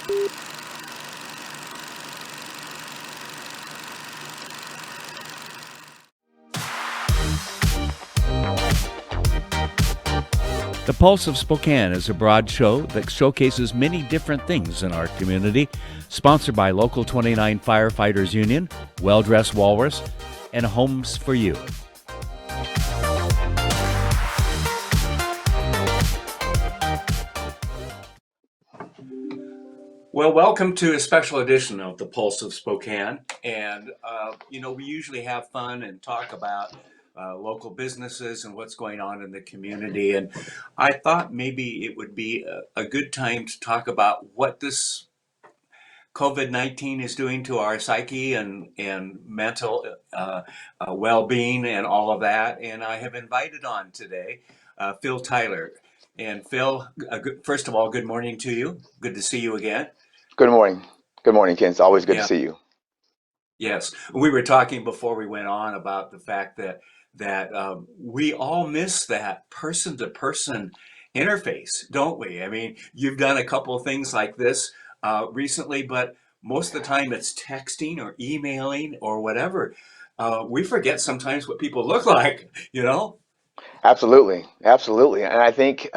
The Pulse of Spokane is a broad show that showcases many different things in our community, sponsored by Local 29 Firefighters Union, Well Dressed Walrus, and Homes for You. Well, welcome to a special edition of the Pulse of Spokane. And, we usually have fun and talk about local businesses and what's going on in the community. And I thought maybe it would be a good time to talk about what this COVID-19 is doing to our psyche and mental well-being and all of that. And I have invited on today Phil Tyler. And Phil, first of all, good morning to you. Good to see you again. Good morning. Good morning, Ken. It's always good to Yeah. see you. Yes, we were talking before we went on about the fact that we all miss that person-to-person interface, don't we? I mean, you've done a couple of things like this recently, but most of the time it's texting or emailing or whatever. We forget sometimes what people look like, you know? Absolutely. Absolutely. And I think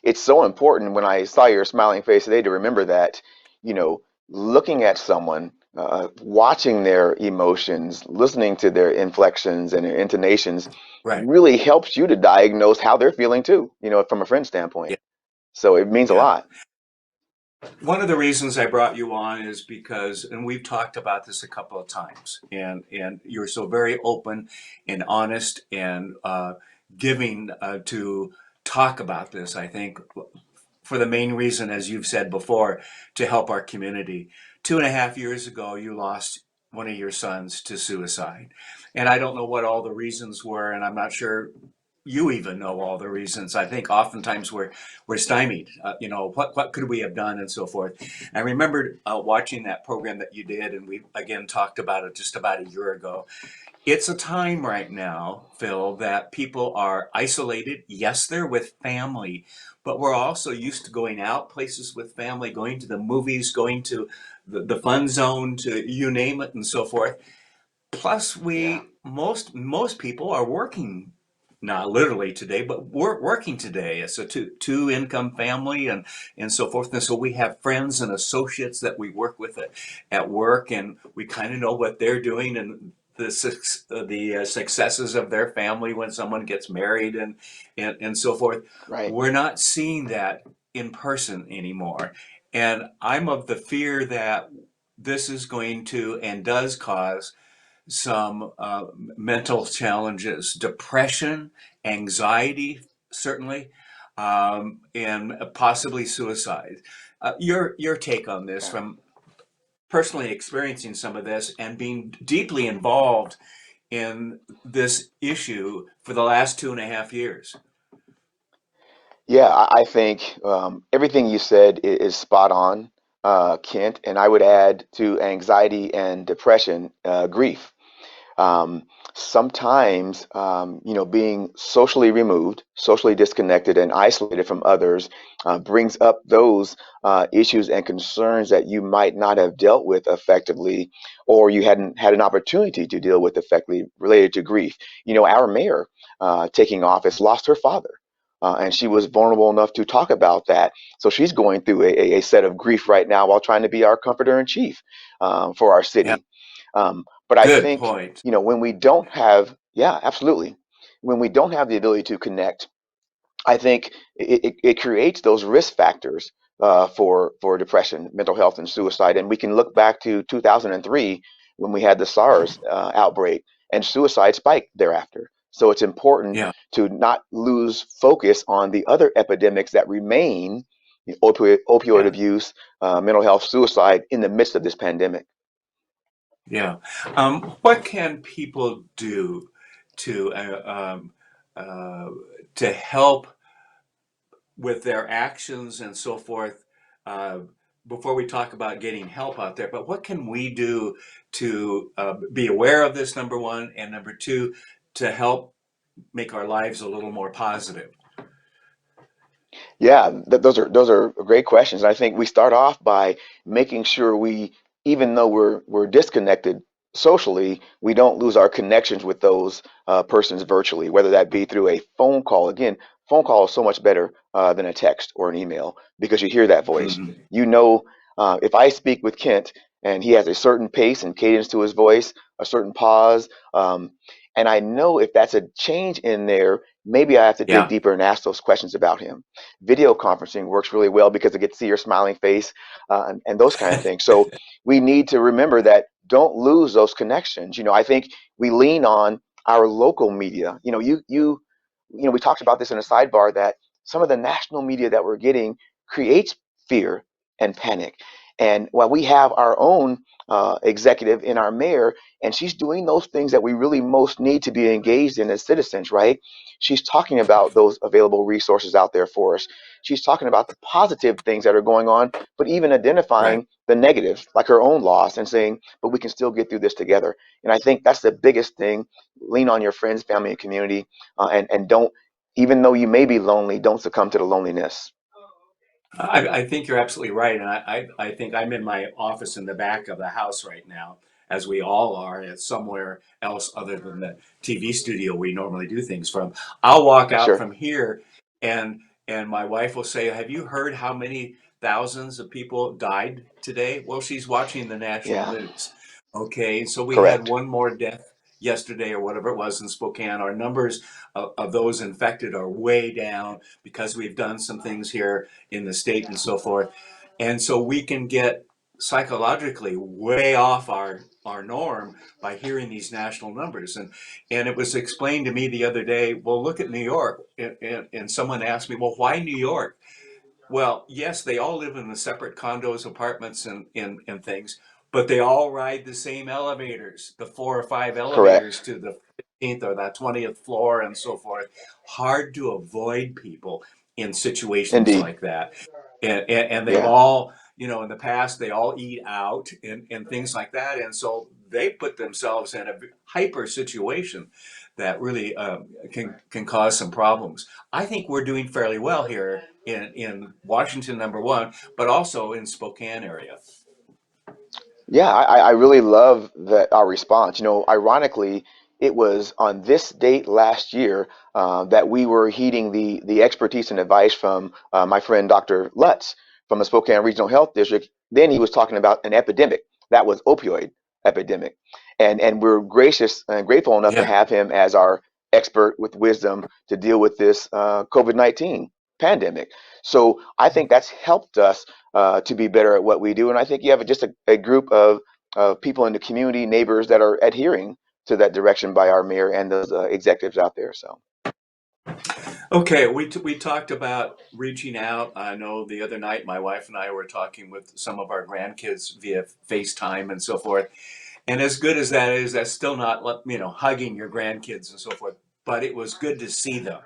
it's so important when I saw your smiling face today to remember that, looking at someone, watching their emotions, listening to their inflections and their intonations Right. really helps you to diagnose how they're feeling too, from a friend standpoint. Yeah. So it means a Yeah. lot. One of the reasons I brought you on is because, and we've talked about this a couple of times, and you're so very open and honest and giving to talk about this. I think for the main reason, as you've said before, to help our community. 2.5 years ago, you lost one of your sons to suicide, and I don't know what all the reasons were, and I'm not sure you even know all the reasons. I think oftentimes we're stymied. What could we have done and so forth. I remember watching that program that you did, and we again talked about it just about a year ago. It's a time right now, Phil, that people are isolated. Yes, they're with family, but we're also used to going out places with family, going to the movies, going to the fun zone, to you name it, and so forth. Plus, Yeah. most people are working, not literally today, but we're working today. It's a two income family and so forth. And so we have friends and associates that we work with at work, and we kind of know what they're doing and the successes of their family when someone gets married and so forth. Right. We're not seeing that in person anymore. And I'm of the fear that this is going to and does cause some mental challenges, depression, anxiety, certainly, and possibly suicide. Your take on this Okay. from personally experiencing some of this and being deeply involved in this issue for the last 2.5 years. Yeah, I think everything you said is spot on, Kent. And I would add to anxiety and depression, grief. Um, Sometimes, being socially removed, socially disconnected, and isolated from others brings up those issues and concerns that you might not have dealt with effectively, or you hadn't had an opportunity to deal with effectively related to grief. Our mayor taking office lost her father. And she was vulnerable enough to talk about that. So she's going through a set of grief right now while trying to be our comforter in chief for our Yeah, city. But I good think, point. when we don't have, yeah, absolutely. When we don't have the ability to connect, I think it creates those risk factors for depression, mental health, and suicide. And we can look back to 2003 when we had the SARS outbreak, and suicide spiked thereafter. So it's important Yeah, to not lose focus on the other epidemics that remain, opioid yeah, abuse, mental health, suicide in the midst of this pandemic. yeah. What can people do to uh, to help with their actions and so forth, uh, before we talk about getting help out there, but what can we do to be aware of this, number one, and number two, to help make our lives a little more positive? Yeah, those are great questions. I think we start off by making sure we, even though we're disconnected socially, we don't lose our connections with those persons virtually, whether that be through a phone call. Again, phone call is so much better than a text or an email because you hear that voice. Mhm. You know, if I speak with Kent and he has a certain pace and cadence to his voice, a certain pause, and I know if that's a change in there, maybe I have to dig Yeah. deeper and ask those questions about him. Video conferencing works really well because I get to see your smiling face and those kind of things. So we need to remember that don't lose those connections. I think we lean on our local media. We talked about this in a sidebar that some of the national media that we're getting creates fear and panic. And while we have our own executive in our mayor, and she's doing those things that we really most need to be engaged in as citizens, right? She's talking about those available resources out there for us. She's talking about the positive things that are going on, but even Right. identifying the negatives, like her own loss, and saying, but we can still get through this together. And I think that's the biggest thing. Lean on your friends, family, and community, and don't, even though you may be lonely, don't succumb to the loneliness. I think you're absolutely right. And I think I'm in my office in the back of the house right now, as we all are. It's somewhere else other than the TV studio we normally do things from. I'll walk out Sure. from here and my wife will say, "Have you heard how many thousands of people died today?" Well, she's watching the national Yeah. news. Okay, so we had Correct. one more death yesterday or whatever it was in Spokane. Our numbers of those infected are way down because we've done some things here in the state and so forth. And so we can get psychologically way off our norm by hearing these national numbers. And it was explained to me the other day, well, look at New York. And someone asked me, well, why New York? Well, yes, they all live in the separate condos, apartments, and things, but they all ride the same elevators, the 4 or 5 elevators Correct. to the 15th or that 20th floor and so forth. Hard to avoid people in situations Indeed. like that. And they've Yeah. all, in the past, they all eat out and things like that. And so they put themselves in a hyper situation that really can cause some problems. I think we're doing fairly well here in Washington, number one, but also in Spokane area. Yeah, I really love that our response. Ironically, it was on this date last year that we were heeding the expertise and advice from my friend Dr. Lutz from the Spokane Regional Health District. Then he was talking about an epidemic that was opioid epidemic, and we're gracious and grateful enough to Yeah. have him as our expert with wisdom to deal with this COVID-19 pandemic. So I think that's helped us to be better at what we do. And I think you have just a group of people in the community, neighbors that are adhering to that direction by our mayor and those executives out there. So, Okay, we talked about reaching out. I know the other night my wife and I were talking with some of our grandkids via FaceTime and so forth. And as good as that is, that's still not, hugging your grandkids and so forth. But it was good to see them,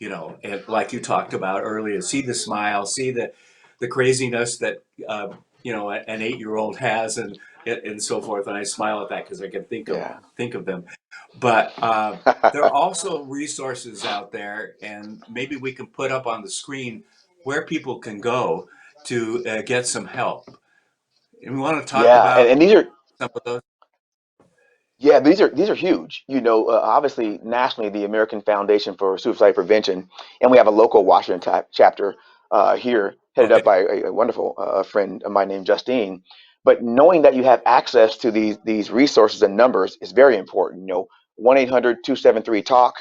and like you talked about earlier, see the smile, see the craziness that an 8-year-old has, and so forth. And I smile at that because I can yeah. think of them. But there are also resources out there, and maybe we can put up on the screen where people can go to get some help. And we want to talk Yeah, and, about and these are some of those. Yeah, these are huge. Obviously nationally, the American Foundation for Suicide Prevention, and we have a local Washington chapter here, headed up Okay. by a wonderful friend of mine named Justine. But knowing that you have access to these resources and numbers is very important. 1-800-273-TALK,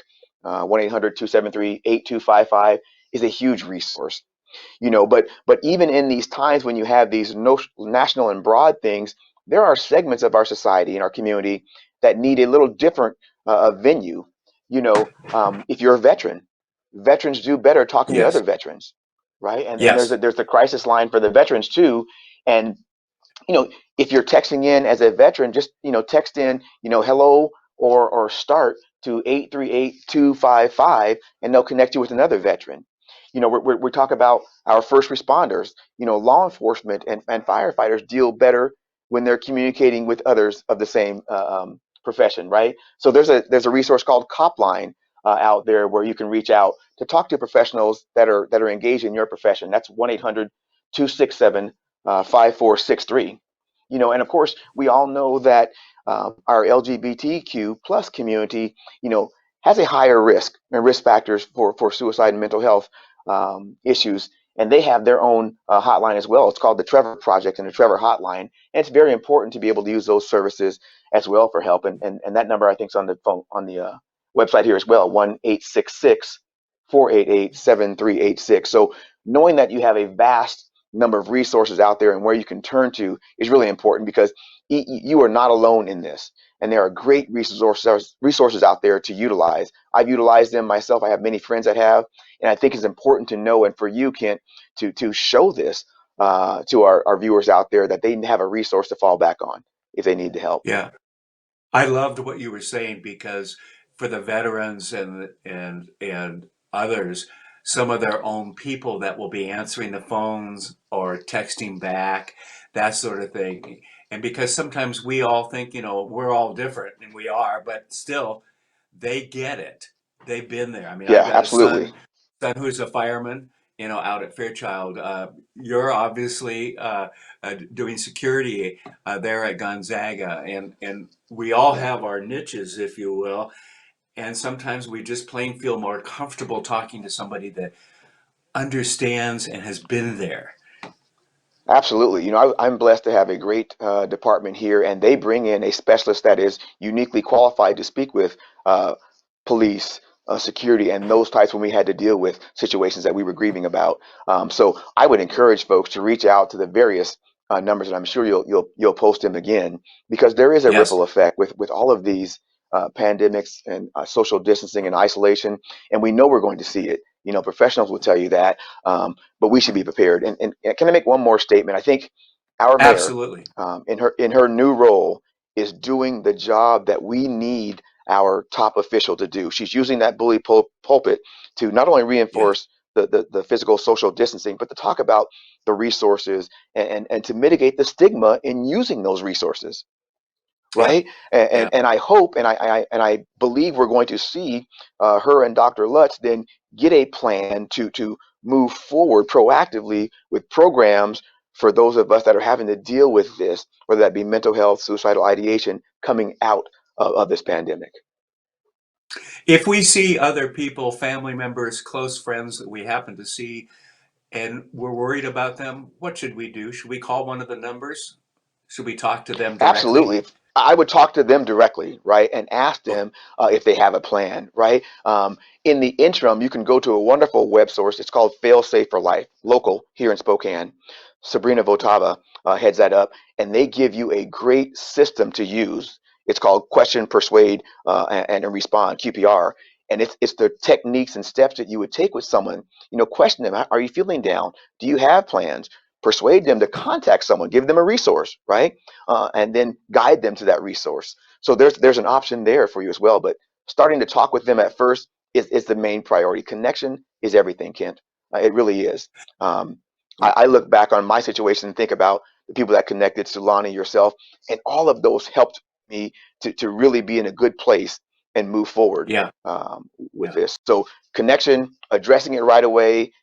1-800-273-8255 is a huge resource. But even in these times when you have these no, national and broad things, there are segments of our society and our community that need a little different venue. If you're a veteran, veterans do better talking to Yes. other veterans, right? And there's Yes. a crisis line for the veterans too. And you know, if you're texting in as a veteran, just text in, hello or start to 838-255, and they'll connect you with another veteran. We talk about our first responders. Law enforcement and firefighters deal better when they're communicating with others of the same profession, right? So there's a resource called Copline out there where you can reach out to talk to professionals that are engaged in your profession. That's 1-800-267-5463. And of course, we all know that our LGBTQ plus community, has a higher risk and risk factors for suicide and mental health issues. And they have their own hotline as well. It's called the Trevor Project and the Trevor Hotline. And it's very important to be able to use those services as well for help. And that number, I think, is on the phone, on the website here as well, 1-866-488-7386. So knowing that you have a vast number of resources out there and where you can turn to is really important, because you are not alone in this. And there are great resources out there to utilize. I've utilized them myself. I have many friends that have, and I think it's important to know, and for you, Kent, to show this to our viewers out there, that they have a resource to fall back on if they need the help. Yeah. I loved what you were saying because for the veterans and others, some of their own people that will be answering the phones or texting back, that sort of thing. And because sometimes we all think, we're all different, and we are, but still they get it. They've been there. I mean, I've Yeah, got a absolutely. son who's a fireman, out at Fairchild. You're obviously doing security there at Gonzaga, and we all Yeah. have our niches, if you will. And sometimes we just plain feel more comfortable talking to somebody that understands and has been there. Absolutely. I'm blessed to have a great department here, and they bring in a specialist that is uniquely qualified to speak with police, security, and those types when we had to deal with situations that we were grieving about. So I would encourage folks to reach out to the various numbers, and I'm sure you'll post them again, because there is a Yes, ripple effect with all of these pandemics and social distancing and isolation, and we know we're going to see it. Professionals will tell you that, but we should be prepared. And can I make one more statement? I think our mayor, absolutely. in her new role, is doing the job that we need our top official to do. She's using that bully pulpit to not only Yes. reinforce the physical social distancing, but to talk about the resources, and to mitigate the stigma in using those resources, Yeah. right? And Yeah. and I hope, and I believe we're going to see her and Dr. Lutz then get a plan to move forward proactively with programs for those of us that are having to deal with this, whether that be mental health, suicidal ideation, coming out of this pandemic. If we see other people, family members, close friends that we happen to see, and we're worried about them, what should we do? Should we call one of the numbers? Should we talk to them directly? Absolutely. I would talk to them directly, right, and ask Okay. them if they have a plan, right? In the interim, you can go to a wonderful web source. It's called Fail Safe for Life, local here in Spokane. Sabrina Votava heads that up, and they give you a great system to use. It's called Question, Persuade, and Respond, QPR. And it's the techniques and steps that you would take with someone. Question them: are you feeling down? Do you have plans? Persuade them to contact someone, give them a resource, right? And then guide them to that resource. So there's an option there for you as well. But starting to talk with them at first is the main priority. Connection is everything, Kent. It really is. Um, Yeah. I look back on my situation and think about the people that connected, Sulani, yourself, and all of those helped me to really be in a good place and move forward Yeah. with Yeah. this. So connection, addressing it right away.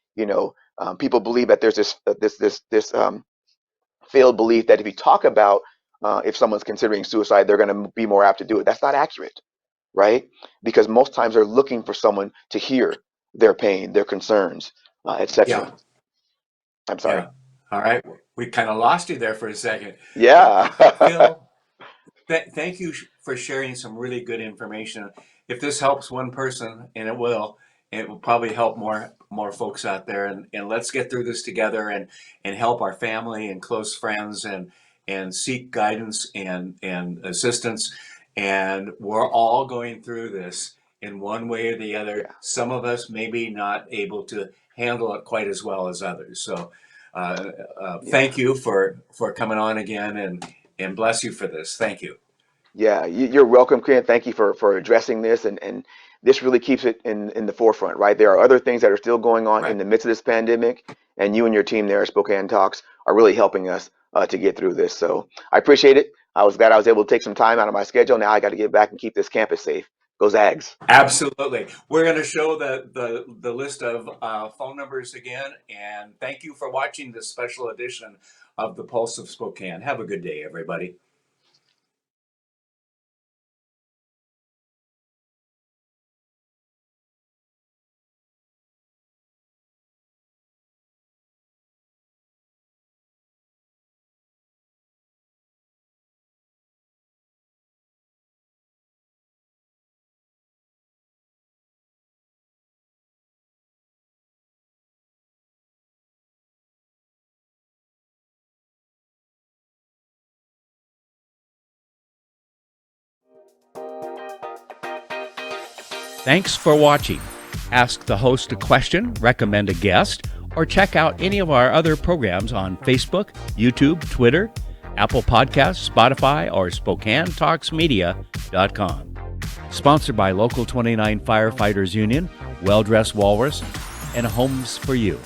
People believe that there's this failed belief that if you talk about if someone's considering suicide, they're going to be more apt to do it. That's not accurate, right? Because most times they're looking for someone to hear their pain, their concerns, Yeah. etc. I'm sorry. Yeah. All right. We kind of lost you there for a second, but Yeah. Phil, thank you for sharing some really good information. If this helps one person, and it will probably help more folks out there. And let's get through this together and help our family and close friends and seek guidance and assistance. And we're all going through this in one way or the other. Yeah. Some of us maybe not able to handle it quite as well as others. So Yeah. thank you for coming on again and bless you for this. Thank you. Yeah, you're welcome, Ken. Thank you for addressing this, and this really keeps it in the forefront, right? There are other things that are still going on in Right. the midst of this pandemic, and you and your team there at Spokane Talks are really helping us to get through this. So I appreciate it. I was glad I was able to take some time out of my schedule. Now I got to get back and keep this campus safe. Go Zags. Absolutely. We're going to show the list of phone numbers again. And thank you for watching this special edition of the Pulse of Spokane. Have a good day, everybody. Thanks for watching. Ask the host a question, recommend a guest, or check out any of our other programs on Facebook, YouTube, Twitter, Apple Podcasts, Spotify, or SpokaneTalksMedia.com. Sponsored by Local 29 Firefighters Union, Well Dressed Walrus, and Homes for You.